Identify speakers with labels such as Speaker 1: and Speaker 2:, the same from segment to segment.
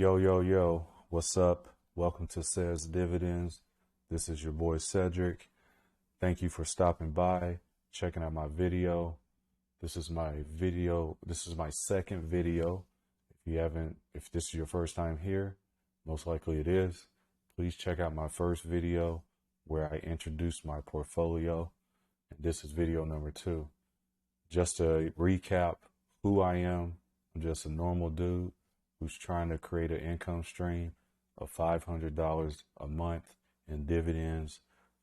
Speaker 1: Yo, yo, yo, what's up? Welcome to Says Dividends. This is your boy Cedric. Thank you for stopping by, checking out my video. This is my second video. If this is your first time here, most likely it is. Please check out my first video where I introduced my portfolio. And this is video number 2. Just to recap who I am, I'm just a normal dude who's trying to create an income stream of $500 a month in dividends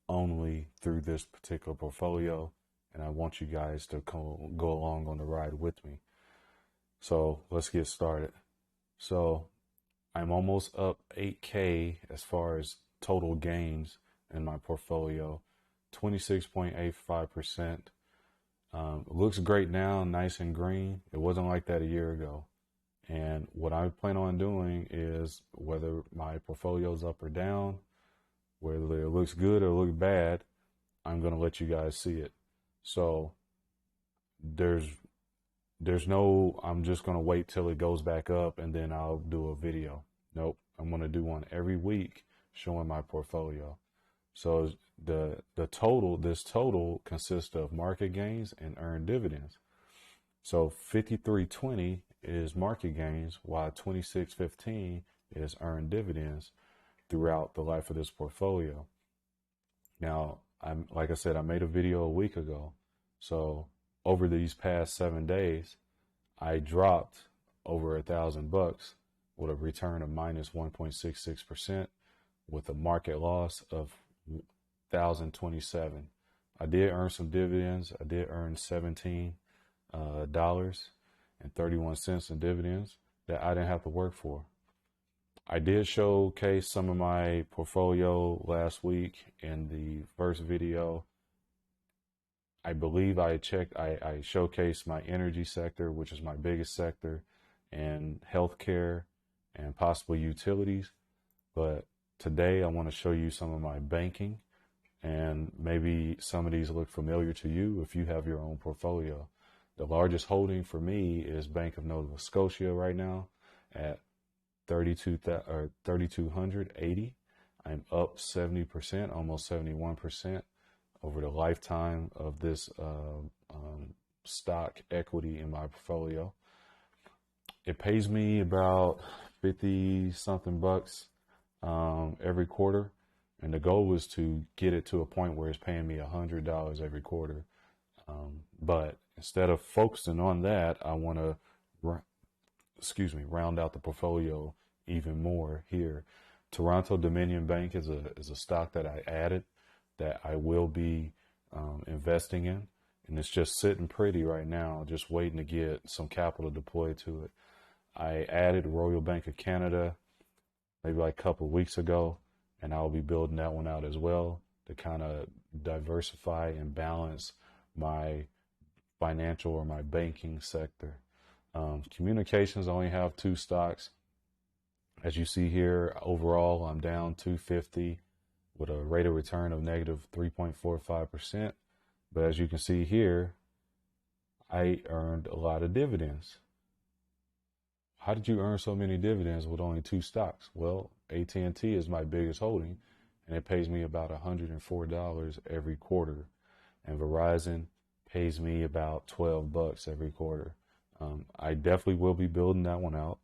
Speaker 1: only through this particular portfolio. And I want you guys to go along on the ride with me. So let's get started. So I'm almost up 8K as far as total gains in my portfolio, 26.85%. Looks great now, nice and green. It wasn't like that a year ago. And what I plan on doing is, whether my portfolio is up or down, whether it looks good or look bad, I'm going to let you guys see it. So there's no, I'm just going to wait till it goes back up and then I'll do a video. Nope. I'm going to do one every week showing my portfolio. So this total consists of market gains and earned dividends. So 5320 is market gains, while 2615 is earned dividends throughout the life of this portfolio. Now, like I said, I made a video a week ago. So over these past 7 days, I dropped over $1,000 with a return of minus 1.66% with a market loss of 1,027. I did earn some dividends. I did earn $17.31 in dividends that I didn't have to work for. I did showcase some of my portfolio last week in the first video. I believe I showcased my energy sector, which is my biggest sector, and healthcare and possible utilities. But today I want to show you some of my banking, and maybe some of these look familiar to you if you have your own portfolio. The largest holding for me is Bank of Nova Scotia right now at 3,280. I'm up 70%, almost 71% over the lifetime of this stock equity in my portfolio. It pays me about 50 something bucks every quarter, and the goal was to get it to a point where it's paying me $100 every quarter. But instead of focusing on that, I want to, round out the portfolio even more here. Toronto Dominion Bank is a stock that I added that I will be investing in, and it's just sitting pretty right now, just waiting to get some capital deployed to it. I added Royal Bank of Canada maybe like a couple of weeks ago, and I'll be building that one out as well to kind of diversify and balance my financial or my banking sector. Communications, I only have 2 stocks. As you see here, overall, I'm down 250 with a rate of return of negative 3.45%. But as you can see here, I earned a lot of dividends. How did you earn so many dividends with only 2 stocks? Well, AT&T is my biggest holding, and it pays me about $104 every quarter. And Verizon pays me about $12 every quarter. I definitely will be building that one out,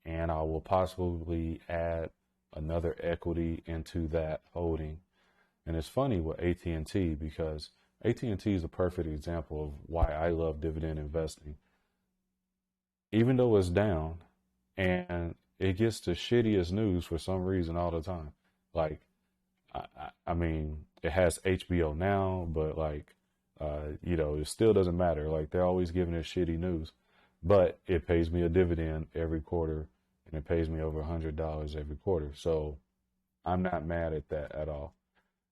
Speaker 1: and I will possibly add another equity into that holding. And it's funny with AT&T, because AT&T is a perfect example of why I love dividend investing. Even though it's down, and it gets the shittiest news for some reason all the time. Like, I mean, it has HBO now, but like, it still doesn't matter. Like, they're always giving us shitty news, but it pays me a dividend every quarter, and it pays me over $100 every quarter. So I'm not mad at that at all.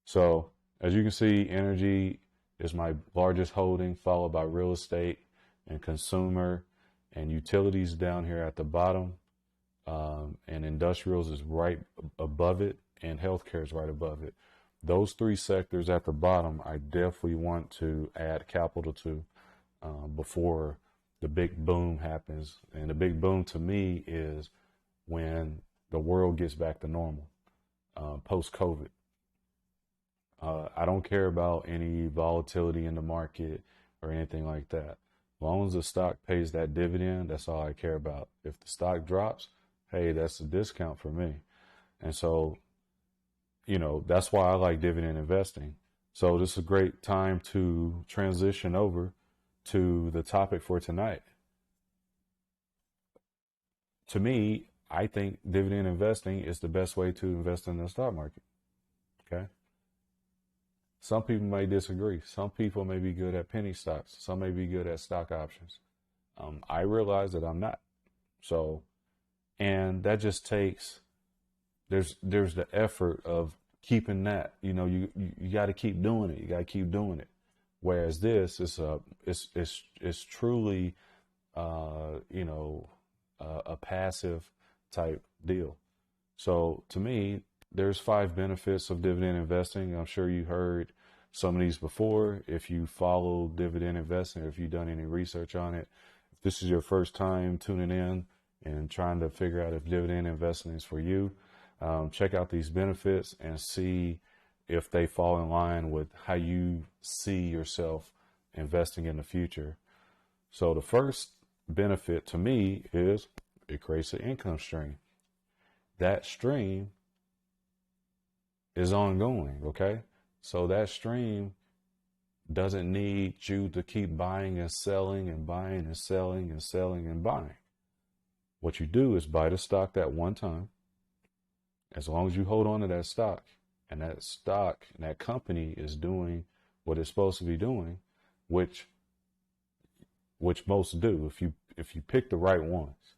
Speaker 1: So as you can see, energy is my largest holding, followed by real estate and consumer and utilities down here at the bottom. And industrials is right above it, and healthcare is right above it. Those 3 sectors at the bottom, I definitely want to add capital to before the big boom happens. And the big boom to me is when the world gets back to normal, post COVID. I don't care about any volatility in the market or anything like that. As long as the stock pays that dividend, that's all I care about. If the stock drops, hey, that's a discount for me. And so, that's why I like dividend investing. So this is a great time to transition over to the topic for tonight. To me, I think dividend investing is the best way to invest in the stock market. Okay. Some people may disagree. Some people may be good at penny stocks. Some may be good at stock options. I realize that I'm not. So, and that just takes, there's the effort of keeping that, you got to keep doing it. You got to keep doing it. Whereas this is it's truly, a passive type deal. So to me, there's 5 benefits of dividend investing. I'm sure you heard some of these before. If you follow dividend investing, or if you've done any research on it, if this is your first time tuning in and trying to figure out if dividend investing is for you, check out these benefits and see if they fall in line with how you see yourself investing in the future. So the first benefit to me is it creates an income stream. That stream is ongoing, okay? So that stream doesn't need you to keep buying and selling and buying and selling and selling and buying. What you do is buy the stock that one time. As long as you hold on to that stock, and that stock and that company is doing what it's supposed to be doing, which most do, if you pick the right ones,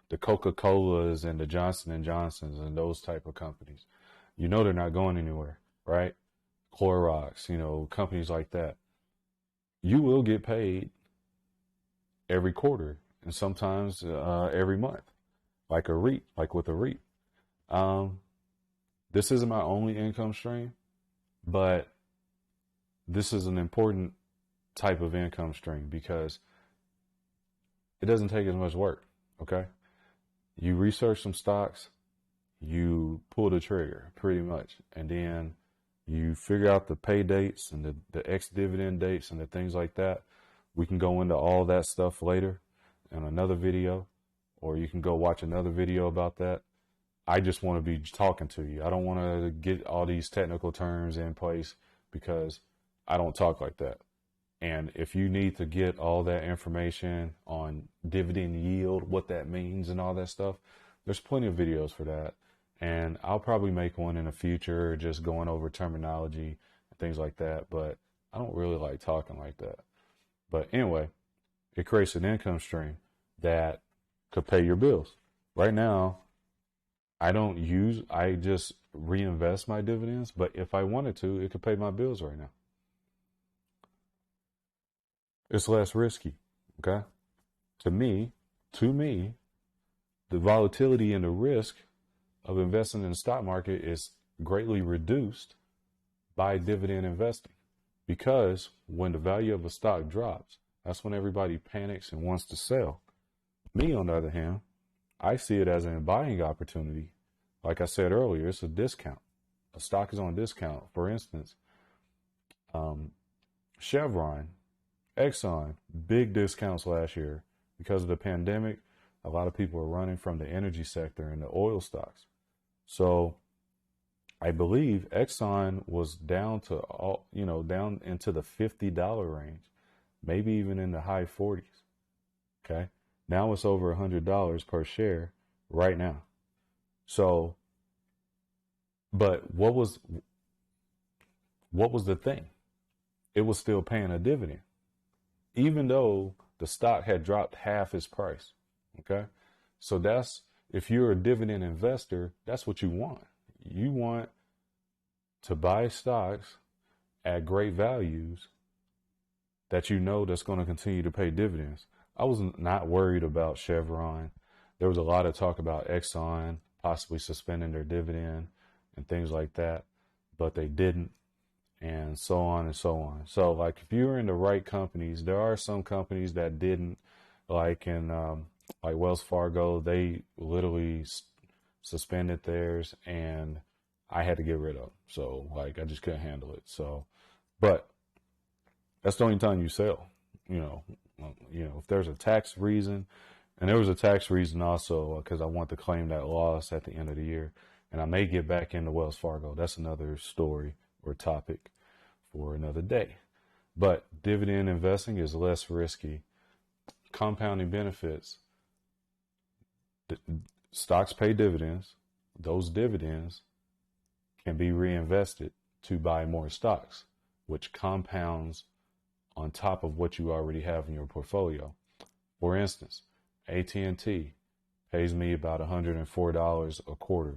Speaker 1: the Coca-Colas and the Johnson and Johnsons and those type of companies, they're not going anywhere, right? Clorox, companies like that. You will get paid every quarter and sometimes every month, like a REIT, like with a REIT. This isn't my only income stream, but this is an important type of income stream because it doesn't take as much work, okay? You research some stocks, you pull the trigger pretty much, and then you figure out the pay dates and the ex-dividend dates and the things like that. We can go into all that stuff later in another video, or you can go watch another video about that. I just want to be talking to you. I don't want to get all these technical terms in place because I don't talk like that. And if you need to get all that information on dividend yield, what that means and all that stuff, there's plenty of videos for that. And I'll probably make one in the future, just going over terminology and things like that. But I don't really like talking like that. But anyway, it creates an income stream that could pay your bills. Right now, I just reinvest my dividends, but if I wanted to, it could pay my bills right now. It's less risky, okay? To me, the volatility and the risk of investing in the stock market is greatly reduced by dividend investing because when the value of a stock drops, that's when everybody panics and wants to sell. Me, on the other hand, I see it as a buying opportunity. Like I said earlier, it's a discount. A stock is on discount. For instance, Chevron, Exxon, big discounts last year because of the pandemic. A lot of people are running from the energy sector and the oil stocks. So I believe Exxon was down to down into the $50 range, maybe even in the high 40s. Okay. Now it's over $100 per share right now. So, but what was the thing? It was still paying a dividend, even though the stock had dropped half its price. Okay. So if you're a dividend investor, that's what you want. You want to buy stocks at great values that that's going to continue to pay dividends. I was not worried about Chevron. There was a lot of talk about Exxon possibly suspending their dividend and things like that, but they didn't, and so on and so on. So like if you're in the right companies, there are some companies that didn't, like in Like Wells Fargo, they literally suspended theirs, and I had to get rid of. So like I just couldn't handle it. So, but that's the only time you sell. You know, if there's a tax reason, and there was a tax reason also because I want to claim that loss at the end of the year, and I may get back into Wells Fargo. That's another story or topic for another day. But dividend investing is less risky. Compounding benefits. Stocks pay dividends. Those dividends can be reinvested to buy more stocks, which compounds on top of what you already have in your portfolio. For instance, AT&T pays me about $104 a quarter.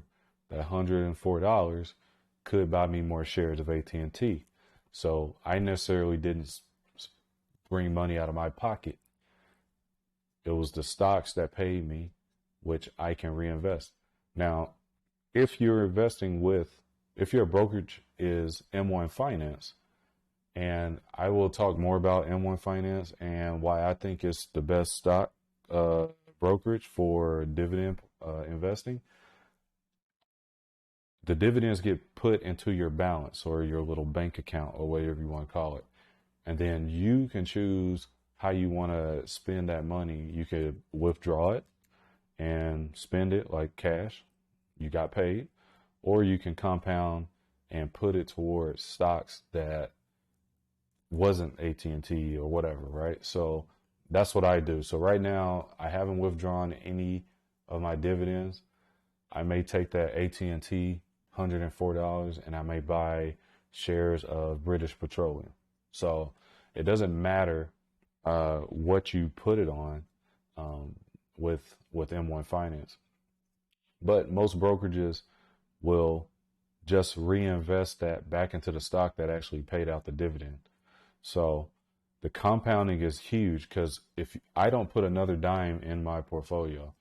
Speaker 1: That $104 could buy me more shares of AT&T. So I necessarily didn't bring money out of my pocket. It was the stocks that paid me, which I can reinvest. Now, if your brokerage is M1 Finance, and I will talk more about M1 Finance and why I think it's the best stock brokerage for dividend investing. The dividends get put into your balance or your little bank account or whatever you want to call it. And then you can choose how you want to spend that money. You could withdraw it and spend it like cash. You got paid. Or you can compound and put it towards stocks that wasn't AT&T or whatever, right? So that's what I do. So right now, I haven't withdrawn any of my dividends. I may take that AT&T $104 and I may buy shares of British Petroleum. So it doesn't matter what you put it on with M1 Finance. But most brokerages will just reinvest that back into the stock that actually paid out the dividend. So the compounding is huge because if I don't put another dime in my portfolio,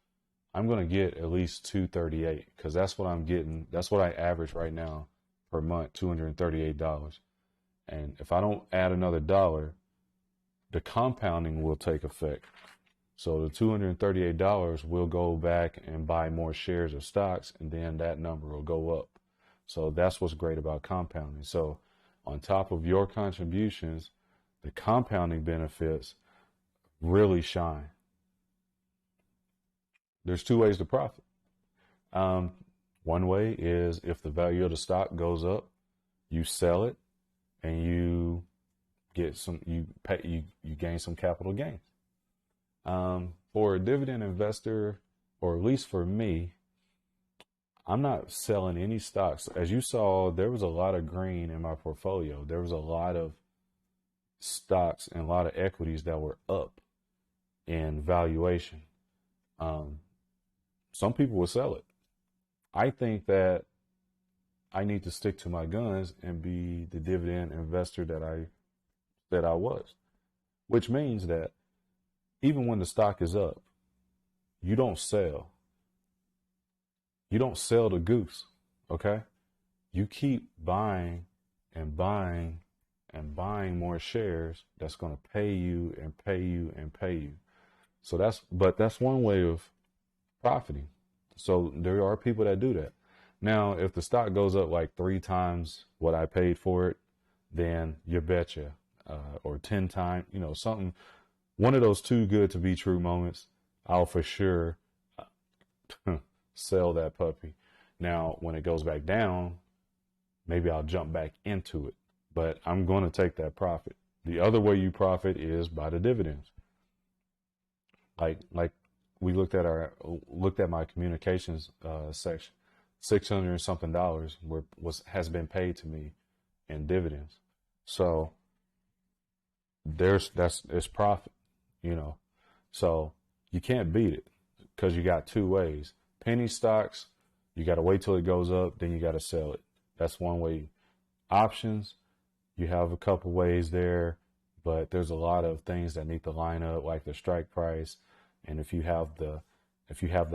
Speaker 1: I'm going to get at least 238 because that's what I'm getting. That's what I average right now per month, $238. And if I don't add another dollar, the compounding will take effect. So the $238 will go back and buy more shares of stocks, and then that number will go up. So that's what's great about compounding. So on top of your contributions, the compounding benefits really shine. There's two ways to profit. One way is if the value of the stock goes up, you sell it and you get you gain some capital gains. For a dividend investor, or at least for me, I'm not selling any stocks. As you saw, there was a lot of green in my portfolio. There was a lot of stocks and a lot of equities that were up in valuation. Some people will sell it. I think that I need to stick to my guns and be the dividend investor that I was, which means that even when the stock is up, you don't sell. You don't sell the goose, okay? You keep buying and buying and buying more shares that's going to pay you and pay you and pay you. So that's one way of profiting. So there are people that do that. Now, if the stock goes up like 3 times what I paid for it, then you betcha, or 10 times, something, one of those too good to be true moments, I'll for sure sell that puppy. Now, when it goes back down, maybe I'll jump back into it, but I'm going to take that profit. The other way you profit is by the dividends. Like we looked at my communications section, $600 and something has been paid to me in dividends. So it's profit, So you can't beat it because you got two ways. Penny stocks, you got to wait till it goes up, then you got to sell it. That's one way. Options, you have a couple ways there, but there's a lot of things that need to line up, like the strike price, and if you have the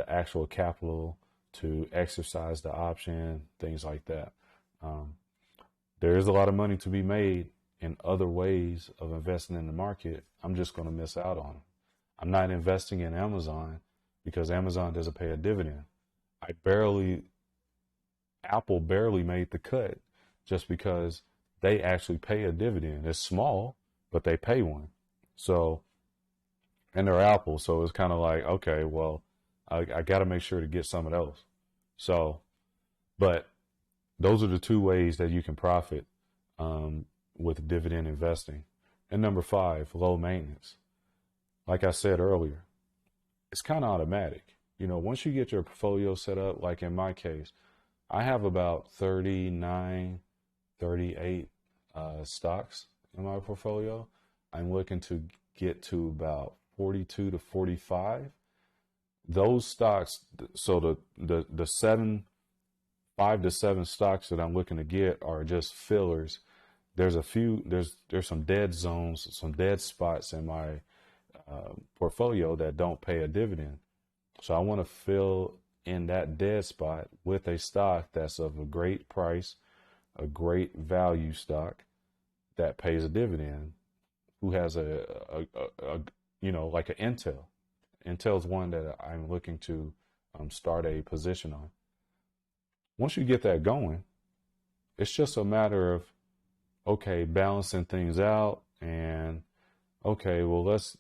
Speaker 1: actual capital to exercise the option, things like that. There is a lot of money to be made in other ways of investing in the market. I'm just going to miss out on them. I'm not investing in Amazon because Amazon doesn't pay a dividend. Apple barely made the cut just because they actually pay a dividend. It's small, but they pay one. So, and they're Apple. So it's kind of like, okay, well, I got to make sure to get some of those. So, but those are the two ways that you can profit with dividend investing. And number 5, low maintenance. Like I said earlier, it's kind of automatic. Once you get your portfolio set up, like in my case, I have about 39, 38 stocks in my portfolio. I'm looking to get to about 42 to 45. Those stocks, so the 5 to 7 stocks that I'm looking to get are just fillers. There's some dead zones, some dead spots in my portfolio that don't pay a dividend. So I want to fill in that dead spot with a stock that's of a great price, a great value stock that pays a dividend, who has like an Intel. Intel's one that I'm looking to start a position on. Once you get that going, it's just a matter of, okay, balancing things out, and okay, well, let's,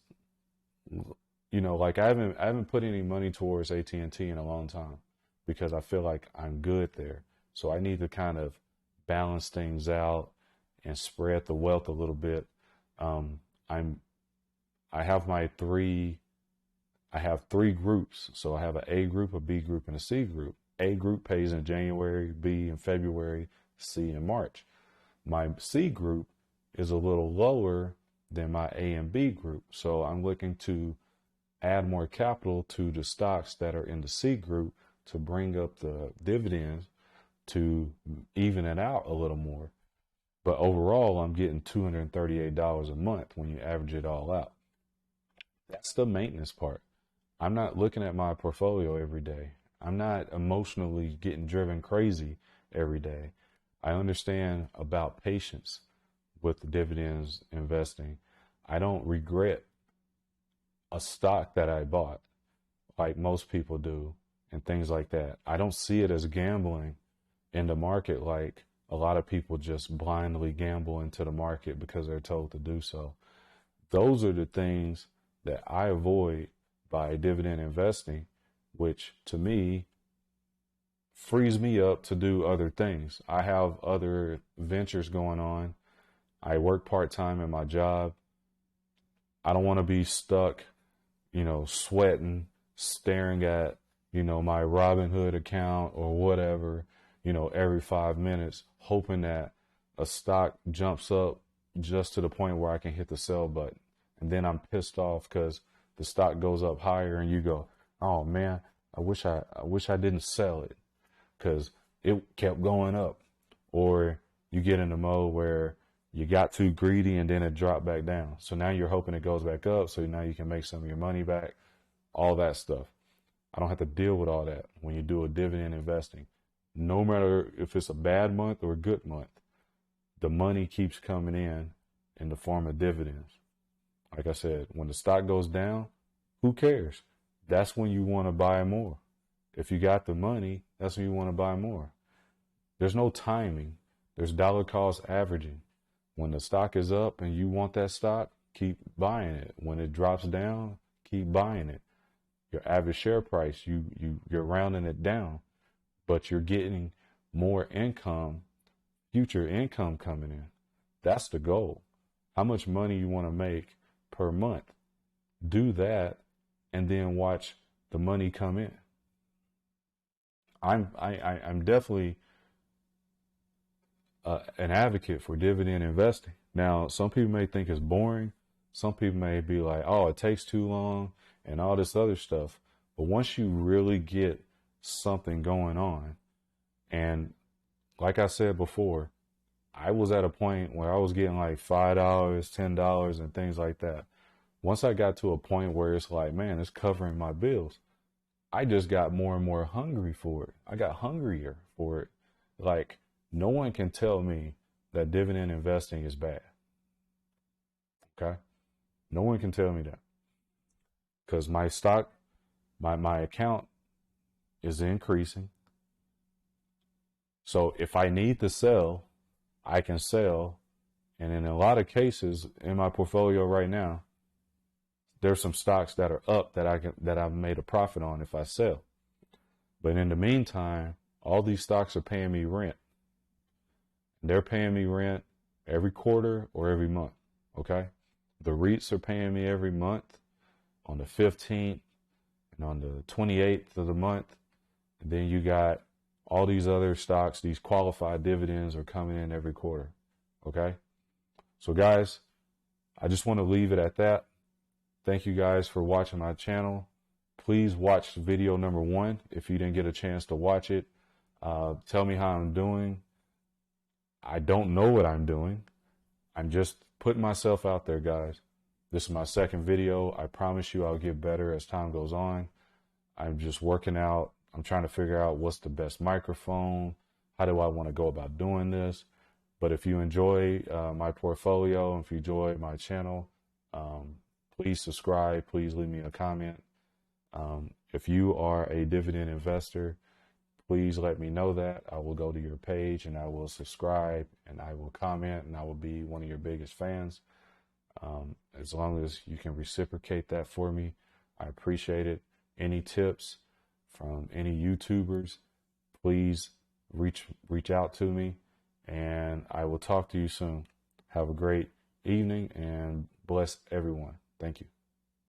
Speaker 1: like I haven't put any money towards AT&T in a long time because I feel like I'm good there. So I need to kind of balance things out and spread the wealth a little bit. I have 3 groups. So I have an A group, a B group, and a C group. A group pays in January, B in February, C in March. My C group is a little lower than my A and B group. So I'm looking to add more capital to the stocks that are in the C group to bring up the dividends to even it out a little more. But overall, I'm getting $238 a month when you average it all out. That's the maintenance part. I'm not looking at my portfolio every day. I'm not emotionally getting driven crazy every day. I understand about patience with dividends investing. I don't regret a stock that I bought like most people do and things like that. I don't see it as gambling in the market like a lot of people just blindly gamble into the market because they're told to do so. Those are the things that I avoid by dividend investing, which to me frees me up to do other things. I have other ventures going on. I work part-time in my job. I don't want to be stuck, sweating, staring at, my Robinhood account or whatever, every 5 minutes, hoping that a stock jumps up just to the point where I can hit the sell button. And then I'm pissed off because the stock goes up higher and you go, oh man, I wish I didn't sell it because it kept going up. Or you get in a mode where you got too greedy and then it dropped back down. So now you're hoping it goes back up so now you can make some of your money back, all that stuff. I don't have to deal with all that when you do a dividend investing. No matter if it's a bad month or a good month, the money keeps coming in the form of dividends. Like I said, when the stock goes down, who cares? That's when you want to buy more. If you got the money, that's when you want to buy more. There's no timing. There's dollar cost averaging. When the stock is up and you want that stock, keep buying it. When it drops down, keep buying it. Your average share price, you're rounding it down, but you're getting more income, future income coming in. That's the goal. How much money you want to make per month. Do that and then watch the money come in. I'm definitely an advocate for dividend investing. Now, some people may think it's boring. Some people may be like, oh, it takes too long and all this other stuff. But once you really get something going on, and like I said before, I was at a point where I was getting like $5, $10 and things like that. Once I got to a point where it's like, man, it's covering my bills, I just got more and more hungry for it. I got hungrier for it. Like, no one can tell me that dividend investing is bad. Okay? No one can tell me that. Because my stock My account is increasing. So if I need to sell, I can sell. And in a lot of cases in my portfolio right now, there's some stocks that are up that I've made a profit on if I sell. But in the meantime, all these stocks are paying me rent. They're paying me rent every quarter or every month. Okay. The REITs are paying me every month on the 15th and on the 28th of the month. And then you got all these other stocks, these qualified dividends are coming in every quarter. Okay. So guys, I just want to leave it at that. Thank you guys for watching my channel. Please watch video number 1 if you didn't get a chance to watch it. Tell me how I'm doing. I don't know what I'm doing. I'm just putting myself out there, guys. This is my second video. I promise you I'll get better as time goes on. I'm just working out. I'm trying to figure out what's the best microphone. How do I want to go about doing this? But if you enjoy my portfolio, and if you enjoy my channel, please subscribe. Please leave me a comment. If you are a dividend investor, please let me know that. I will go to your page and I will subscribe and I will comment and I will be one of your biggest fans. As long as you can reciprocate that for me, I appreciate it. Any tips from any YouTubers, please reach out to me and I will talk to you soon. Have a great evening and bless everyone. Thank you.